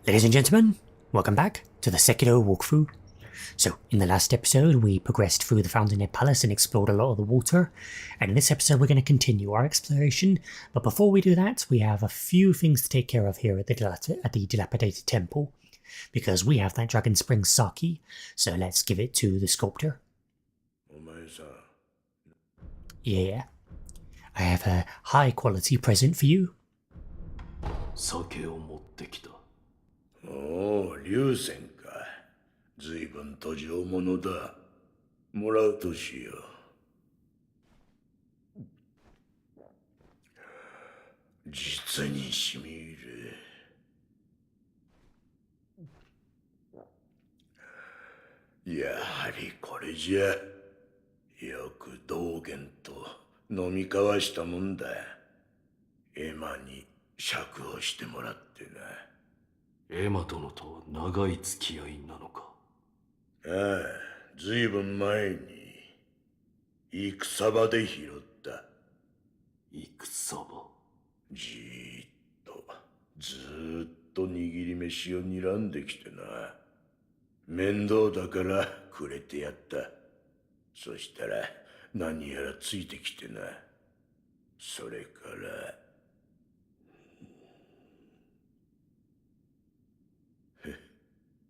Ladies and gentlemen, welcome back to the Sekiro walkthrough. So, in the last episode we progressed through the Fountainhead Palace and explored a lot of the water, and in this episode we're going to continue our exploration, but before we do that we have a few things to take care of here at the dilapidated temple, because we have that Dragon Spring sake, so let's give it to the sculptor. Yeah, I have a high quality present for you. 酒を持ってきた。おお、龍泉か。随分途上者だ。もらうとしよう。実にしみる。やはりこれじゃ。よく道元と飲み交わしたもんだ。エマに釈放してもらってな。エマ殿と長い付き合いなのか。ああ、ずいぶん前に戦場で拾った。戦場。じーっと握り飯を睨んできてな。面倒だからくれてやった。そしたら何やらついてきてな。それから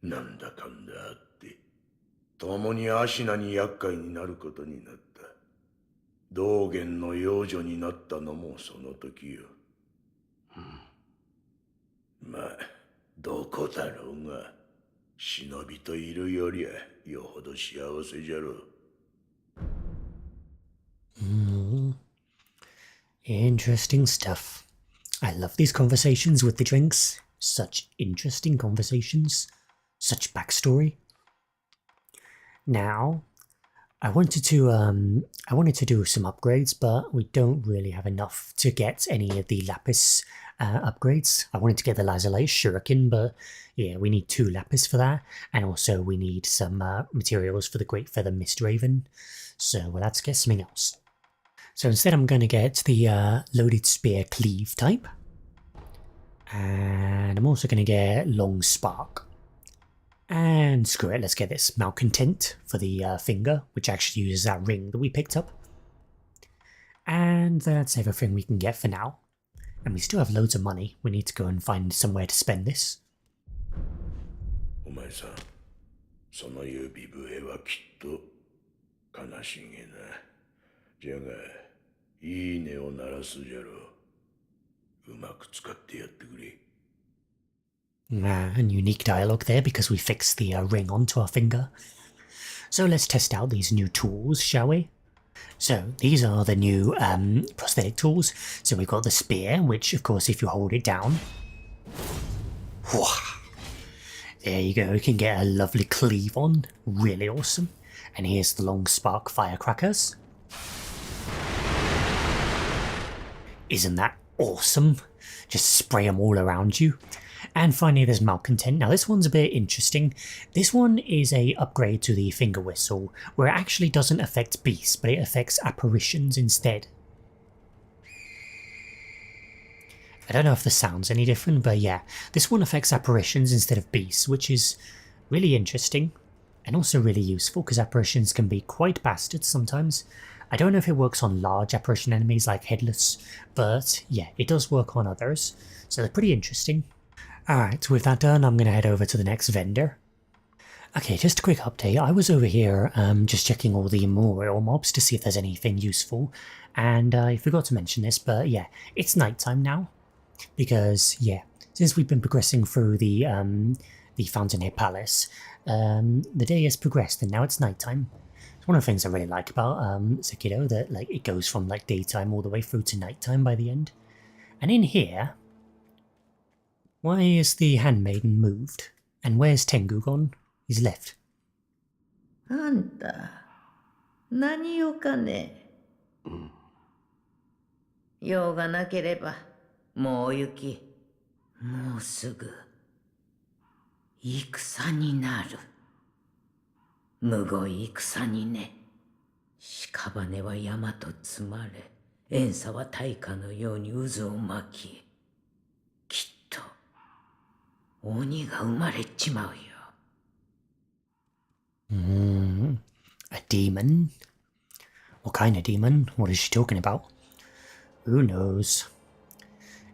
なんだかんだあって共にアシナに厄介になることになった。道元の養女になったのもその時よ。まあどこだろうが忍びといるよりはよほど幸せじゃろう。Interesting stuff. I love these conversations with the drinks. Such interesting conversations. Such backstory. Now, I wanted to do some upgrades, but we don't really have enough to get any of the lapis upgrades. I wanted to get the lazuli shuriken, but yeah, we need 2 lapis for that, and also we need some materials for the Great Feather Mist Raven. So well, let's get something else. So instead, I'm going to get the loaded spear cleave type, and I'm also going to get long spark. And screw it, let's get this malcontent for the finger, which actually uses that ring that we picked up. And that's everything we can get for now. And we still have loads of money. We need to go and find somewhere to spend this. お前さん、その指笛はきっと悲しげな。じゃが、いい音を鳴らすじゃろう。うまく使ってやってくれ。And unique dialogue there because we fixed the ring onto our finger. So let's test out these new tools, shall we? So these are the new prosthetic tools. So we've got the spear, which of course if you hold it down, there you go, you can get a lovely cleave on, really awesome. And here's the long spark firecrackers. Isn't that awesome? Just spray them all around you. And finally there's malcontent. Now this one's a bit interesting. This one is a upgrade to the finger whistle, where it actually doesn't affect beasts, but it affects apparitions instead. I don't know if the sound's any different, but yeah, this one affects apparitions instead of beasts, which is really interesting and also really useful because apparitions can be quite bastards sometimes. I don't know if it works on large apparition enemies like Headless, but yeah, it does work on others, so they're pretty interesting. Alright, with that done, I'm going to head over to the next vendor. Okay, just a quick update. I was over here just checking all the memorial mobs to see if there's anything useful, and I forgot to mention this, but yeah, it's nighttime now. Because, yeah, since we've been progressing through the Fountainhead Palace, the day has progressed and now it's nighttime. It's one of the things I really like about Sekiro, that like it goes from like daytime all the way through to nighttime by the end. And in here, why is the handmaiden moved? And where's Tengu gone? He's left. あんた、何用かね。用がなければ、もう行き。もうすぐ、戦になる。むごい戦にね。屍は山と積まれ、遠さは大火のように渦を巻き、きっと鬼が生まれちまうよ。A demon? What kind of demon? What is she talking about? Who knows?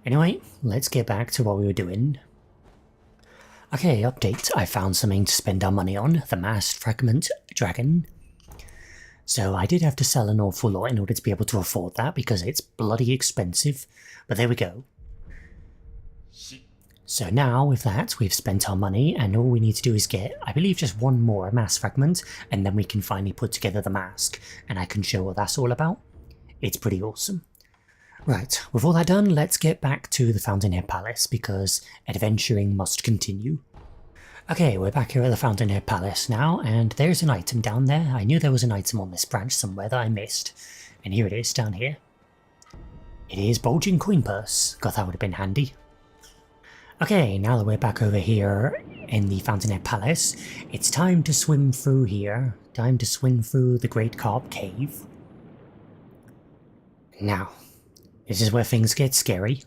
Anyway, let's get back to what we were doing. Okay, update. I found something to spend our money on. The masked fragment dragon. So I did have to sell an awful lot in order to be able to afford that because it's bloody expensive. But there we go. So now with that, we've spent our money and all we need to do is get, I believe, just one more mask fragment and then we can finally put together the mask and I can show what that's all about. It's pretty awesome. Right, with all that done, let's get back to the Fountainhead Palace because adventuring must continue. Okay, we're back here at the Fountainhead Palace now, and there's an item down there. I knew there was an item on this branch somewhere that I missed, and here it is down here. It is Bulging Coin Purse. God, that would have been handy. Okay, now that we're back over here in the Fountainhead Palace, it's time to swim through here. Time to swim through the Great Carp Cave. Now, this is where things get scary.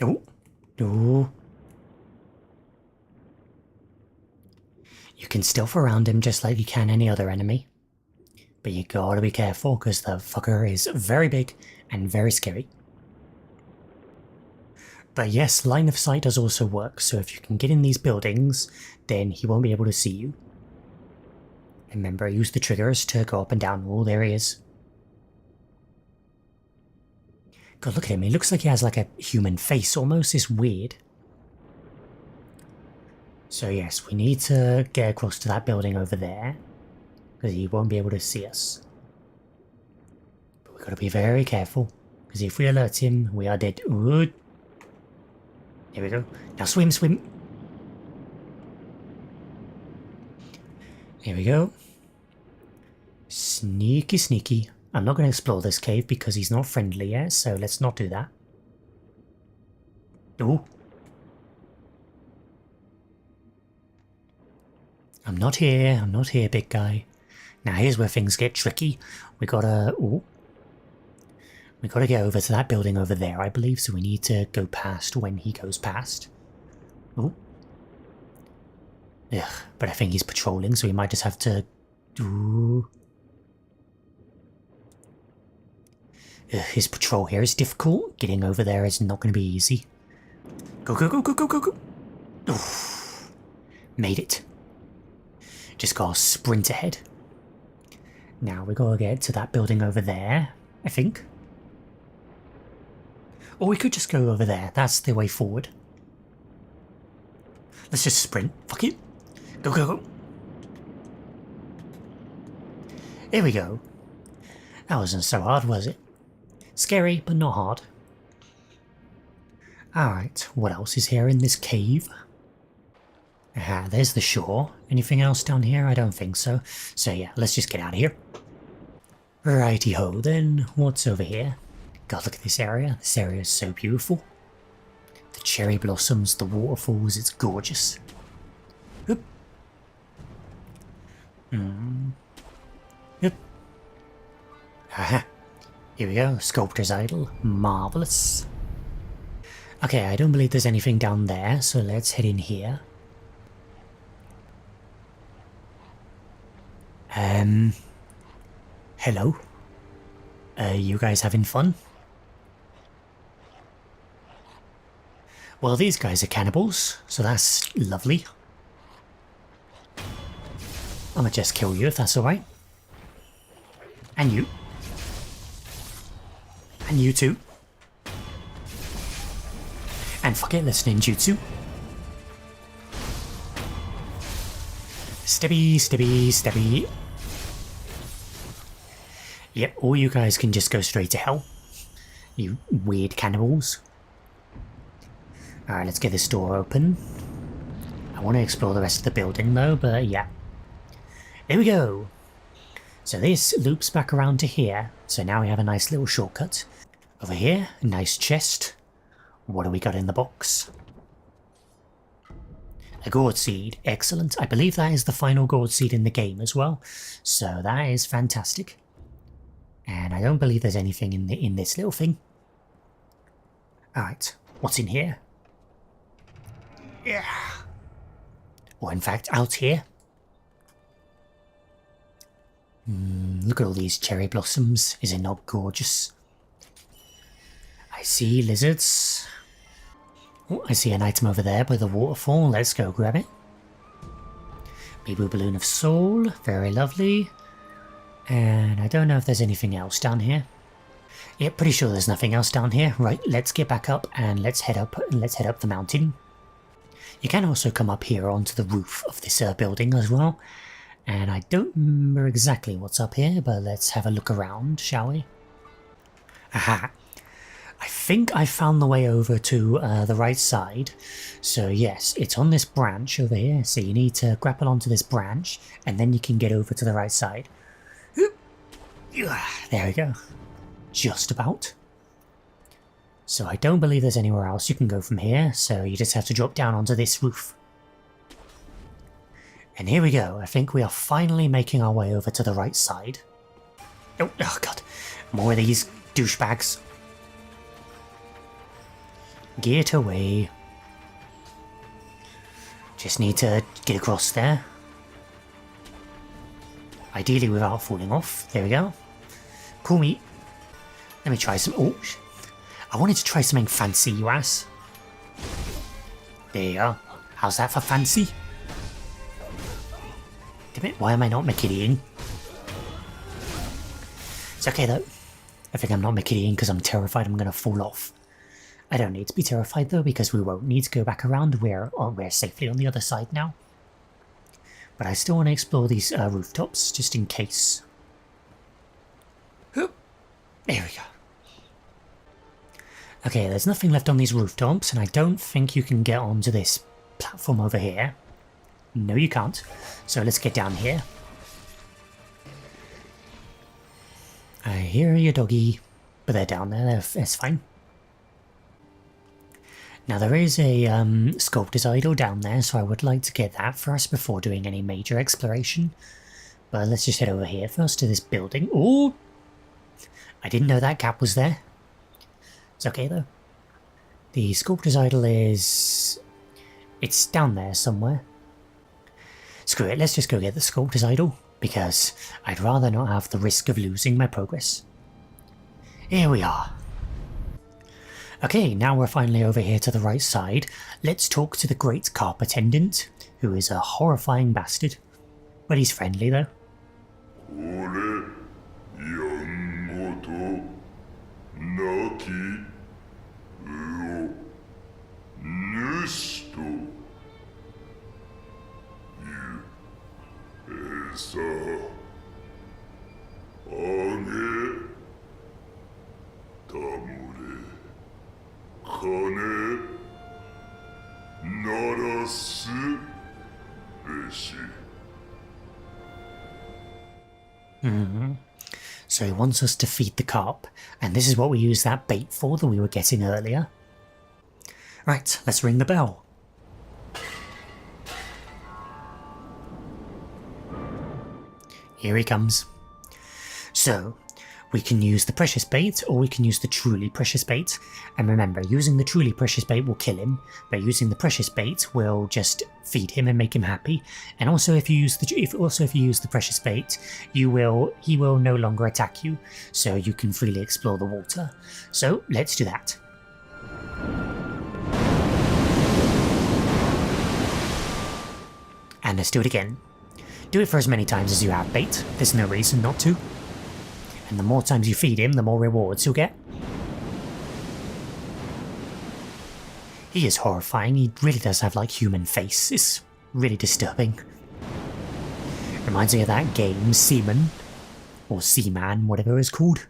Oh. Oh. You can stealth around him just like you can any other enemy. But you gotta be careful because the fucker is very big and very scary. But yes, line of sight does also work, so if you can get in these buildings, then he won't be able to see you. Remember, use the triggers to go up and down. Oh, there he is. God, look at him. He looks like he has like a human face almost. It's weird. So yes, we need to get across to that building over there. Because he won't be able to see us. But we've got to be very careful. Because if we alert him, we are dead. Ooh. There we go. Now swim, swim. Here we go. Sneaky, sneaky. I'm not going to explore this cave because he's not friendly yet, so let's not do that. Ooh. I'm not here, big guy. Now here's where things get tricky. We gotta get over to that building over there, I believe, so we need to go past when he goes past. Ooh. Ugh, but I think he's patrolling, so we might just have to... Ooh. Ugh, his patrol here is difficult. Getting over there is not going to be easy. Go, go, go, go, go, go, go! Oof. Made it. Just gotta sprint ahead. Now we gotta get to that building over there, I think. Or we could just go over there. That's the way forward. Let's just sprint. Fuck it. Go, go, go. There we go. That wasn't so hard, was it? Scary, but not hard. Alright, what else is here in this cave? Aha, there's the shore. Anything else down here? I don't think so. So yeah, let's just get out of here. Righty-ho then, what's over here? God, look at this area. This area is so beautiful. The cherry blossoms, the waterfalls, it's gorgeous. Oop. Yep. Aha. Here we go, Sculptor's Idol. Marvellous. Okay, I don't believe there's anything down there, so let's head in here. Hello? You guys having fun? Well, these guys are cannibals, so that's lovely. I'ma just kill you if that's alright. And you. And you too. And fuck it, let's ninjutsu. Stabby, stabby, stabby. Yep, all you guys can just go straight to hell. You weird cannibals. Alright, let's get this door open. I want to explore the rest of the building though, but yeah. There we go. So this loops back around to here. So now we have a nice little shortcut. Over here, a nice chest. What do we got in the box? A gourd seed. Excellent. I believe that is the final gourd seed in the game as well. So that is fantastic. And I don't believe there's anything in this little thing. Alright, what's in here? Yeah. Or in fact, out here. Look at all these cherry blossoms. Is it not gorgeous? I see lizards. Oh, I see an item over there by the waterfall. Let's go grab it. Baby balloon of soul. Very lovely. And I don't know if there's anything else down here. Yeah, pretty sure there's nothing else down here. Right, let's get back up and let's head up the mountain. You can also come up here onto the roof of this building as well. And I don't remember exactly what's up here, but let's have a look around, shall we? Aha! I think I found the way over to the right side. So yes, it's on this branch over here. So you need to grapple onto this branch, and then you can get over to the right side. There we go. Just about. So I don't believe there's anywhere else you can go from here, so you just have to drop down onto this roof. And here we go. I think we are finally making our way over to the right side. Oh god. More of these douchebags. Get away. Just need to get across there. Ideally without falling off. There we go. Cool meat. Let me try some... Oh, I wanted to try something fancy, you ass. There you go. How's that for fancy? Damn it, why am I not Mickey-ing? It's okay though. I think I'm not Mickey-ing because I'm terrified I'm going to fall off. I don't need to be terrified though because we won't need to go back around. We're safely on the other side now. But I still want to explore these rooftops just in case. There we go. Okay, there's nothing left on these rooftops, and I don't think you can get onto this platform over here. No, you can't. So let's get down here. I hear you, doggy. But they're down there, it's fine. Now there is a sculptor's idol down there, so I would like to get that first before doing any major exploration. But let's just head over here first to this building. Oh! I didn't know that gap was there. It's okay though. The sculptor's idol is... It's down there somewhere. Screw it, let's just go get the sculptor's idol, because I'd rather not have the risk of losing my progress. Here we are. Okay, now we're finally over here to the right side. Let's talk to the great carp attendant, who is a horrifying bastard. But he's friendly though. So he wants us to feed the carp, and this is what we used that bait for that we were getting earlier. Right, let's ring the bell. Here he comes. So, we can use the precious bait, or we can use the truly precious bait. And remember, using the truly precious bait will kill him, but using the precious bait will just feed him and make him happy. And also, if you use the precious bait, he will no longer attack you, so you can freely explore the water. So let's do that. And let's do it again. Do it for as many times as you have bait. There's no reason not to. And the more times you feed him, the more rewards you'll get. He is horrifying. He really does have like human face. It's really disturbing. Reminds me of that game, Seaman. Or Seaman, whatever it's called.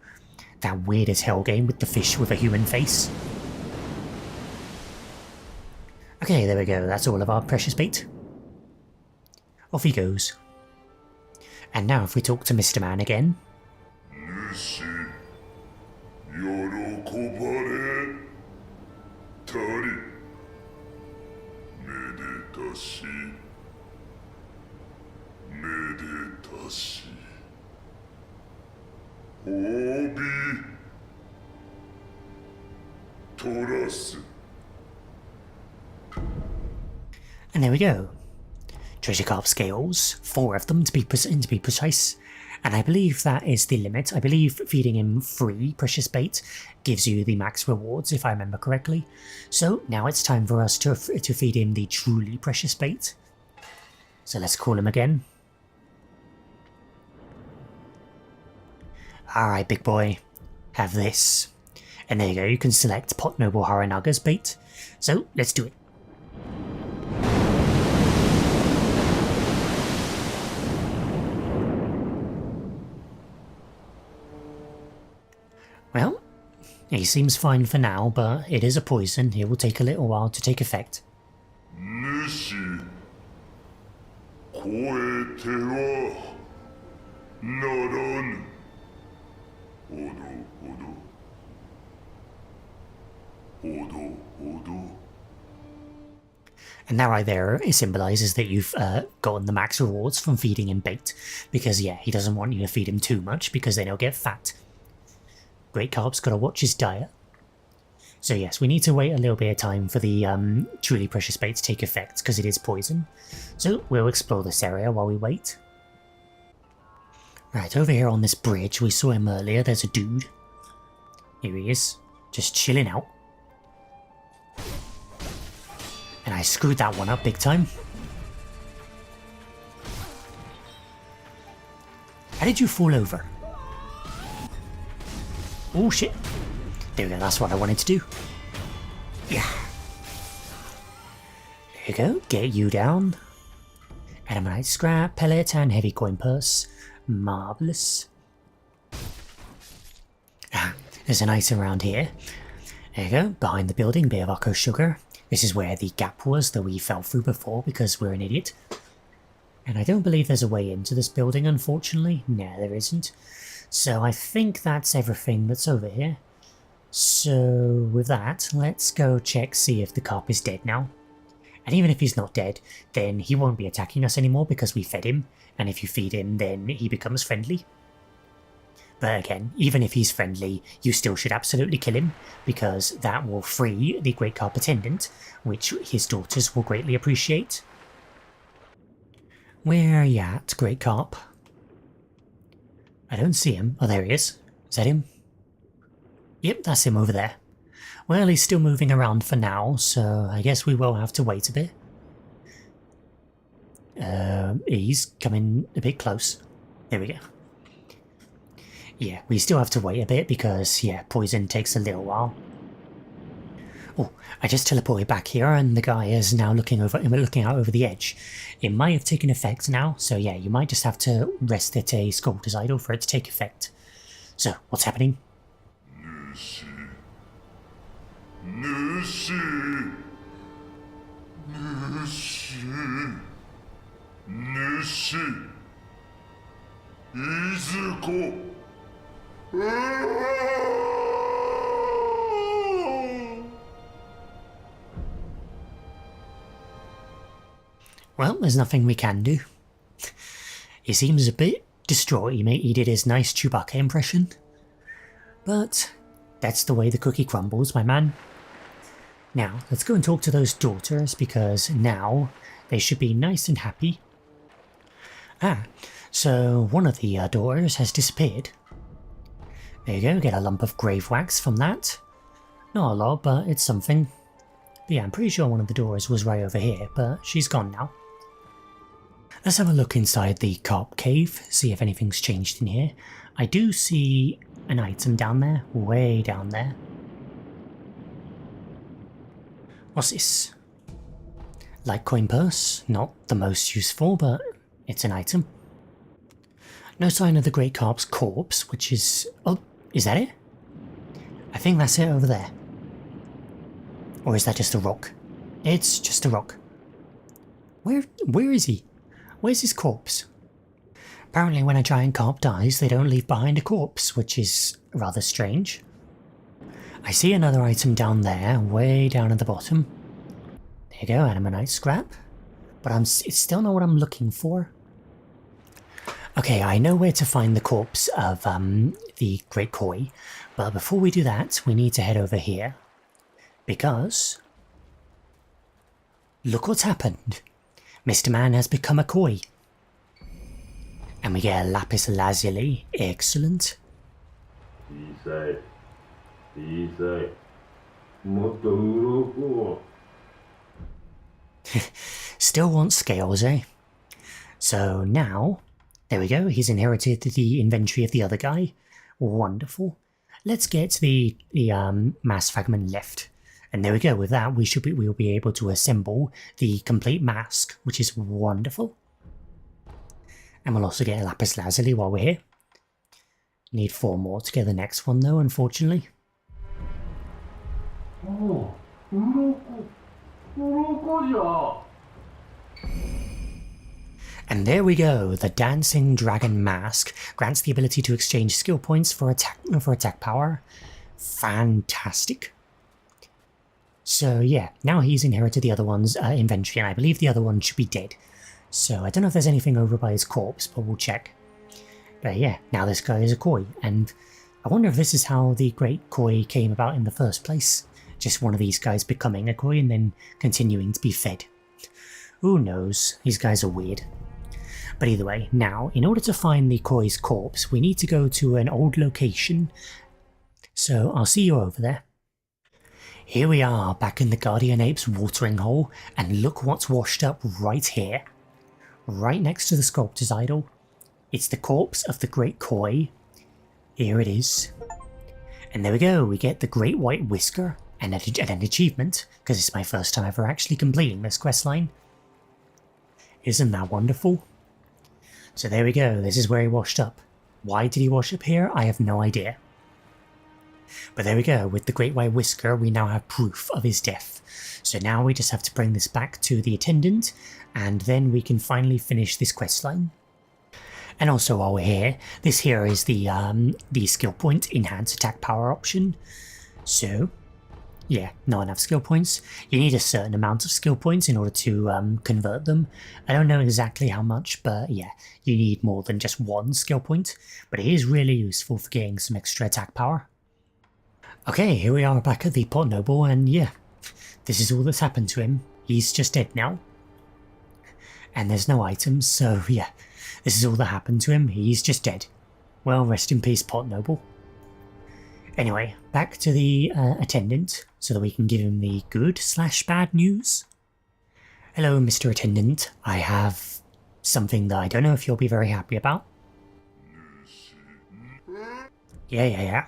That weird as hell game with the fish with a human face. Okay, there we go. That's all of our precious bait. Off he goes. And now if we talk to Mr. Man again. And there we go. Treasure carp scales, 4 of them to be precise. And I believe that is the limit. I believe feeding him 3 precious bait gives you the max rewards, if I remember correctly. So now it's time for us to feed him the truly precious bait. So let's call him again. Alright, big boy. Have this. And there you go, you can select Pot Noble Haranaga's bait. So let's do it. Well, he seems fine for now, but it is a poison. It will take a little while to take effect. And that right there, it symbolises that you've gotten the max rewards from feeding him bait. Because yeah, he doesn't want you to feed him too much because then he'll get fat. Great Carp's got to watch his diet. So yes, we need to wait a little bit of time for the truly precious bait to take effect because it is poison. So we'll explore this area while we wait. Right, over here on this bridge, we saw him earlier, there's a dude. Here he is, just chilling out. And I screwed that one up big time. How did you fall over? Oh shit. There we go, that's what I wanted to do. Yeah. There you go, get you down. Adamite scrap, pellet, and heavy coin purse. Marvellous. Ah, there's an item around here. There you go, behind the building, bit of Arco sugar. This is where the gap was that we fell through before because we're an idiot. And I don't believe there's a way into this building, unfortunately. No, there isn't. So I think that's everything that's over here. So with that, let's go check, see if the carp is dead now. And even if he's not dead, then he won't be attacking us anymore because we fed him. And if you feed him, then he becomes friendly. But again, even if he's friendly, you still should absolutely kill him, because that will free the Great Carp Attendant, which his daughters will greatly appreciate. Where are you at, Great Carp? I don't see him. Oh, there he is. Is that him? Yep, that's him over there. Well, he's still moving around for now, so I guess we will have to wait a bit. He's coming a bit close. There we go. Yeah, we still have to wait a bit because, yeah, poison takes a little while. Oh, I just teleported back here and the guy is now looking out over the edge. It might have taken effect now, so yeah, you might just have to rest at a sculptor's idol for it to take effect. So, what's happening? Well, there's nothing we can do. He seems a bit distraught. He did his nice Chewbacca impression. But that's the way the cookie crumbles, my man. Now, let's go and talk to those daughters, because now they should be nice and happy. Ah, so one of the daughters has disappeared. There you go, get a lump of grave wax from that. Not a lot, but it's something. But yeah, I'm pretty sure one of the doors was right over here, but she's gone now. Let's have a look inside the carp cave, see if anything's changed in here. I do see an item down there, way down there. What's this? Light coin purse, not the most useful, but it's an item. No sign of the Great Carp's corpse, which is... oh, is that it? I think that's it over there. Or is that just a rock? It's just a rock. Where is he? Where's his corpse? Apparently when a giant carp dies, they don't leave behind a corpse, which is rather strange. I see another item down there, way down at the bottom. There you go, Adamite scrap. But it's still not what I'm looking for. Okay, I know where to find the corpse of the Great Koi, but before we do that, we need to head over here. Because look what's happened. Mr. Man has become a koi. And we get a lapis lazuli. Excellent. 小さい小さいもっと鱗 Still wants scales, eh? So now, there we go, he's inherited the inventory of the other guy. Wonderful. Let's get the mass fragment left. And there we go, with that we'll be able to assemble the complete mask, which is wonderful. And we'll also get a lapis lazuli while we're here. Need 4 more to get the next one though, unfortunately. おう鱗じゃ And there we go, the Dancing Dragon Mask grants the ability to exchange skill points for attack power. Fantastic. So yeah, now he's inherited the other one's inventory, and I believe the other one should be dead. So I don't know if there's anything over by his corpse, but we'll check. But yeah, now this guy is a koi, and I wonder if this is how the Great Koi came about in the first place. Just one of these guys becoming a koi and then continuing to be fed. Who knows, these guys are weird. But either way, now, in order to find the koi's corpse, we need to go to an old location. So I'll see you over there. Here we are, back in the Guardian Ape's watering hole, and look what's washed up right here. Right next to the sculptor's idol. It's the corpse of the Great Koi. Here it is. And there we go, we get the Great White Whisker and an achievement, because it's my first time ever actually completing this questline. Isn't that wonderful? So there we go, this is where he washed up. Why did he wash up here? I have no idea. But there we go, with the Great White Whisker we now have proof of his death. So now we just have to bring this back to the attendant, and then we can finally finish this questline. And also while we're here, this here is the skill point enhance attack power option. So yeah, not enough skill points. You need a certain amount of skill points in order to convert them. I don't know exactly how much, but yeah, you need more than just 1 skill point. But it is really useful for getting some extra attack power. Okay, here we are back at the Pot Noble, and yeah, this is all that's happened to him. He's just dead now. And there's no items, so yeah, this is all that happened to him. He's just dead. Well, rest in peace, Pot Noble. Anyway, back to the attendant, so that we can give him the good/bad news. Hello, Mr. Attendant. I have something that I don't know if you'll be very happy about. Yeah.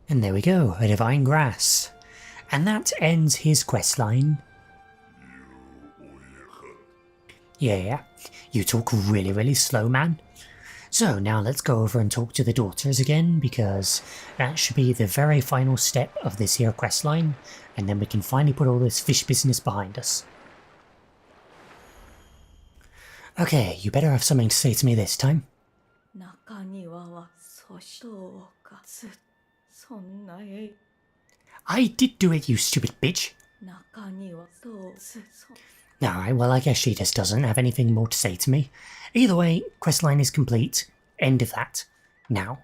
And there we go, a divine grass. And that ends his questline. Yeah, you talk really slow, man. So now let's go over and talk to the daughters again, because that should be the very final step of this here questline, and then we can finally put all this fish business behind us. Okay, you better have something to say to me this time. I did do it, you stupid bitch. Alright, well I guess she just doesn't have anything more to say to me. Either way, questline is complete. End of that. Now,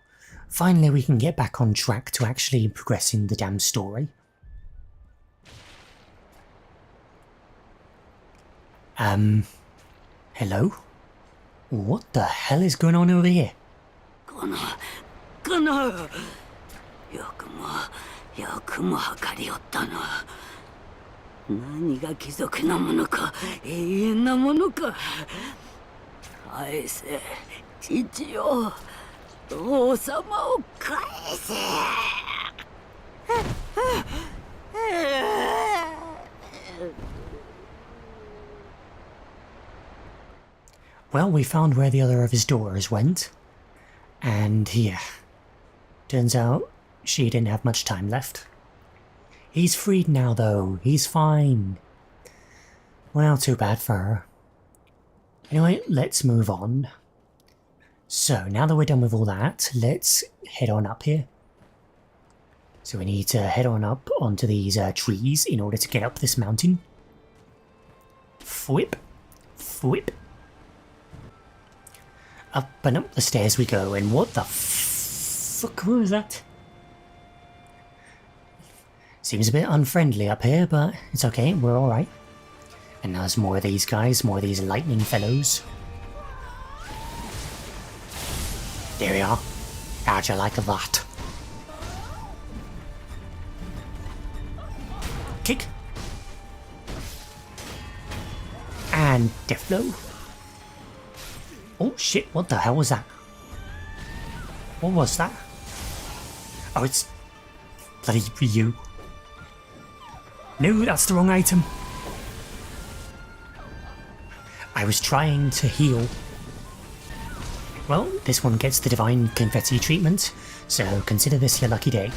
finally we can get back on track to actually progressing the damn story. Hello? What the hell is going on over here? よくも測りおったな。何が貴族なものか、永遠なものか。返せ、父よ。王様を返せ。Well, we found where the other of his daughters went. And yeah. Turns out she didn't have much time left. He's freed now though, he's fine. Well, too bad for her. Anyway, let's move on. So, now that we're done with all that, let's head on up here. So we need to head on up onto these trees in order to get up this mountain. Whip. Whip. Up and up the stairs we go, and what the fuck was that? Seems a bit unfriendly up here, but it's okay, we're alright. And there's more of these guys, more of these lightning fellows. There we are. How'd you like that? Kick. And death blow. Oh shit, what the hell was that? What was that? Oh, it's bloody you. No, that's the wrong item. I was trying to heal. Well, this one gets the divine confetti treatment, so consider this your lucky day.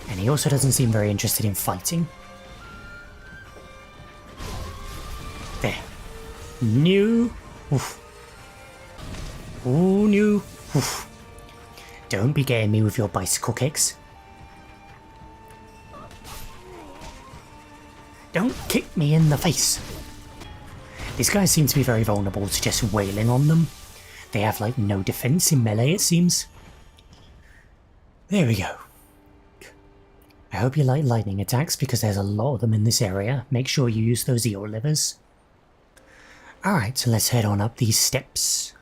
And he also doesn't seem very interested in fighting. There. No. Oof. Oh no. Oof. Don't be getting me with your bicycle kicks. Don't kick me in the face. These guys seem to be very vulnerable to just wailing on them. They have like no defense in melee, it seems. There we go. I hope you like lightning attacks because there's a lot of them in this area. Make sure you use those eel livers. Alright, so let's head on up these steps.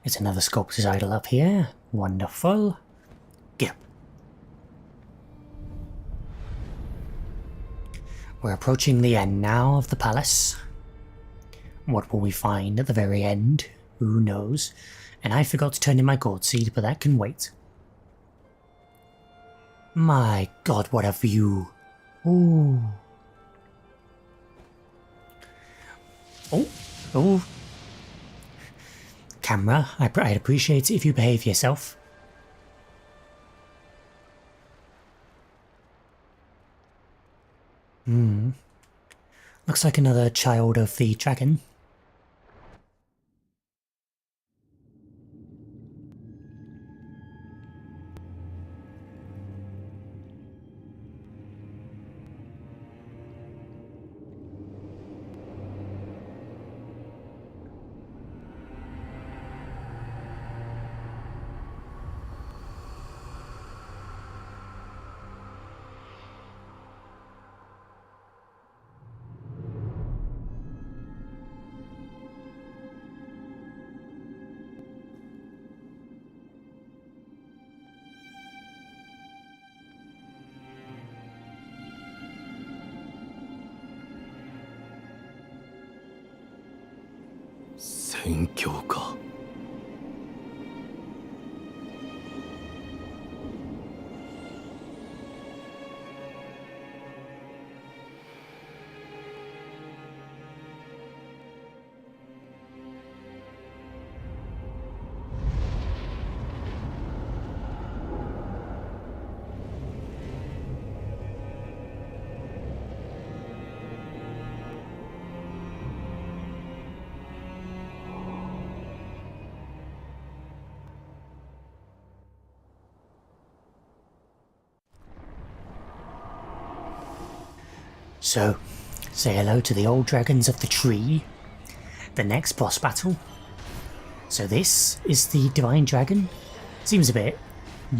There's another sculptor's idol up here. Wonderful. Go. We're approaching the end now of the palace. What will we find at the very end? Who knows? And I forgot to turn in my gourd seed, but that can wait. My god, what a view. Ooh. Oh, oh. Camera, I'd appreciate it if you behave yourself. Looks like another child of the dragon.宣教か。So, say hello to the old dragons of the tree. The next boss battle. So this is the divine dragon. Seems a bit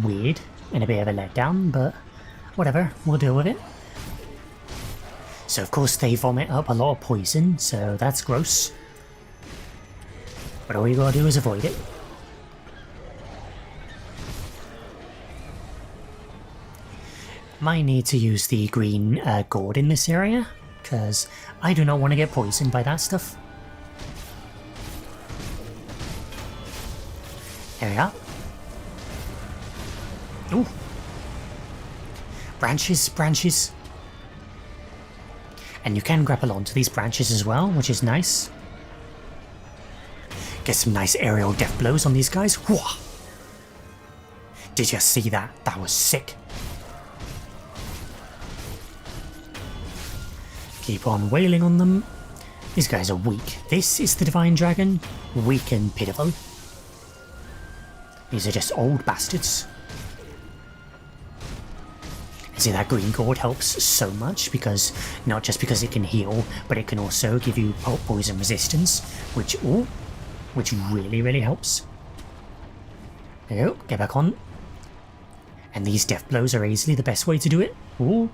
weird and a bit of a letdown, but whatever, we'll deal with it. So of course they vomit up a lot of poison, so that's gross. But all you gotta do is avoid it. Might need to use the green gourd in this area, because I do not want to get poisoned by that stuff. There we are. Ooh. Branches, branches. And you can grapple onto these branches as well, which is nice. Get some nice aerial death blows on these guys. Whoa. Did you see that? That was sick. Keep on wailing on them. These guys are weak. This is the Divine Dragon. Weak and pitiful. These are just old bastards. See, that green gourd helps so much, because not just because it can heal, but it can also give you poison resistance, which really helps. There you go, get back on. And these death blows are easily the best way to do it. Ooh.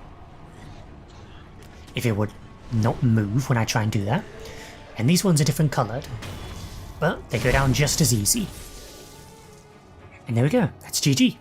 If it would not move when I try and do that. And these ones are different coloured, but they go down just as easy. And there we go, that's GG.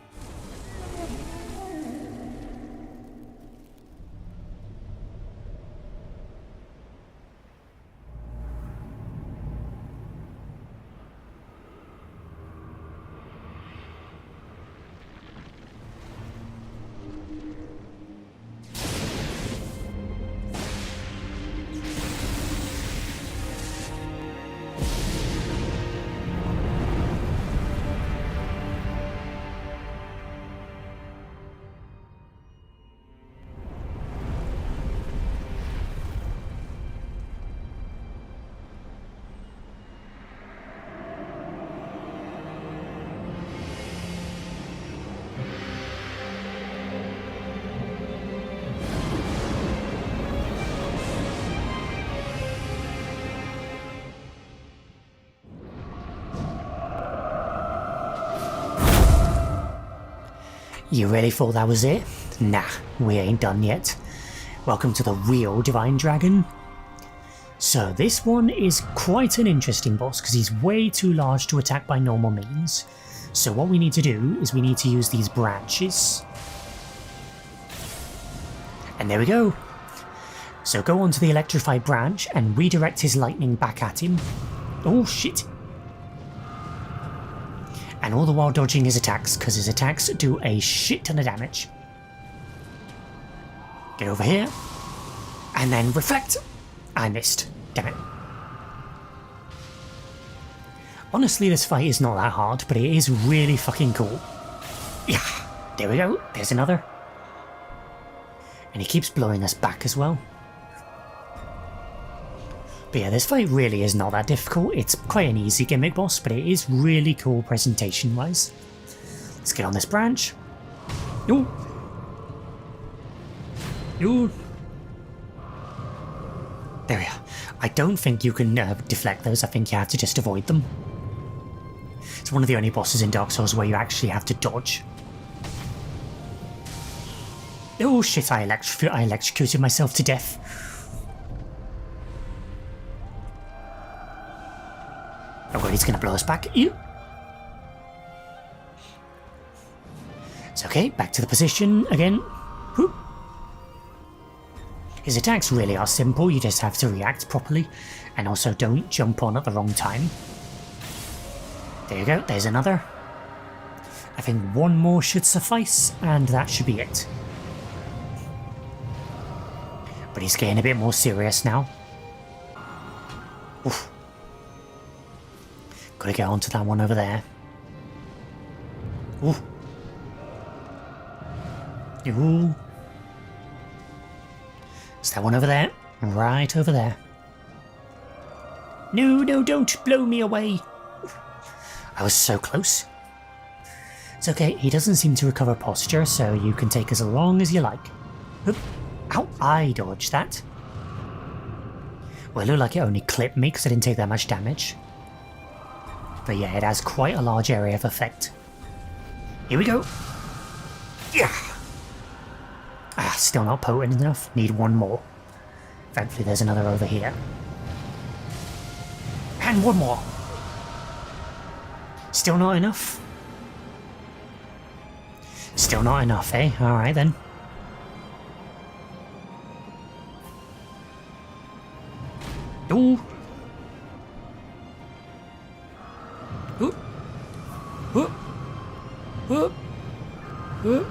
You really thought that was it? Nah, we ain't done yet. Welcome to the real Divine Dragon. So this one is quite an interesting boss because he's way too large to attack by normal means. So what we need to do is we need to use these branches. And there we go. So go onto the electrified branch and redirect his lightning back at him. Oh shit. And all the while dodging his attacks, because his attacks do a shit ton of damage. Get over here. And then reflect. I missed. Damn it. Honestly, this fight is not that hard, but it is really fucking cool. Yeah, there we go. There's another. And he keeps blowing us back as well. But yeah, this fight really is not that difficult. It's quite an easy gimmick boss, but it is really cool presentation-wise. Let's get on this branch. Ooh. Ooh. There we are. I don't think you can deflect those. I think you have to just avoid them. It's one of the only bosses in Dark Souls where you actually have to dodge. Oh shit, I electrocuted myself to death. Oh god, he's gonna blow us back. Ew. It's okay, back to the position again. Whoop. His attacks really are simple, you just have to react properly. And also don't jump on at the wrong time. There you go, there's another. I think one more should suffice, and that should be it. But he's getting a bit more serious now. Oof. Gotta get onto that one over there. Ooh. Ooh. Is that one over there? Right over there. No, no, don't blow me away. I was so close. It's okay, he doesn't seem to recover posture, so you can take as long as you like. Oop. Ow, I dodged that. Well, it looked like it only clipped me because I didn't take that much damage. But yeah, it has quite a large area of effect. Here we go. Yeah. Ah, still not potent enough. Need one more. Thankfully there's another over here. And one more. Still not enough? Still not enough, eh? Alright then. Ooh. Ooh. Ooh. Ooh. Ooh.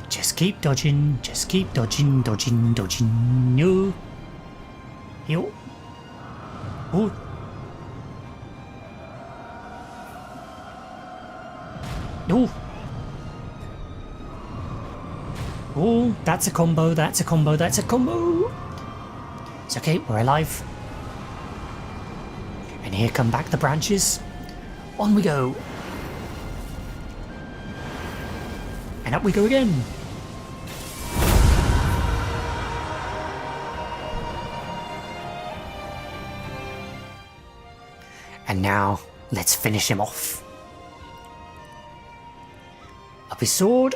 Just keep dodging, dodging, dodging. No. Yo. Ooh. Ooh. Oh, that's a combo, that's a combo, that's a combo! It's okay, we're alive. And here come back the branches. On we go! And up we go again! And now, let's finish him off. Up his sword.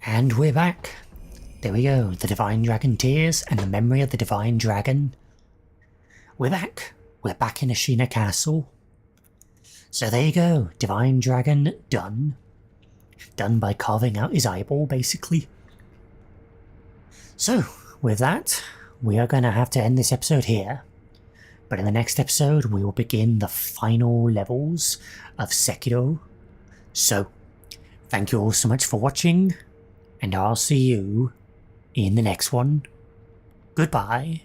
And we're back. There we go, the Divine Dragon Tears and the Memory of the Divine Dragon. We're back. We're back in Ashina Castle. So there you go, Divine Dragon done. Done by carving out his eyeball, basically. So, with that, we are going to have to end this episode here. But in the next episode, we will begin the final levels of Sekiro. So, thank you all so much for watching. And I'll see you in the next one. Goodbye.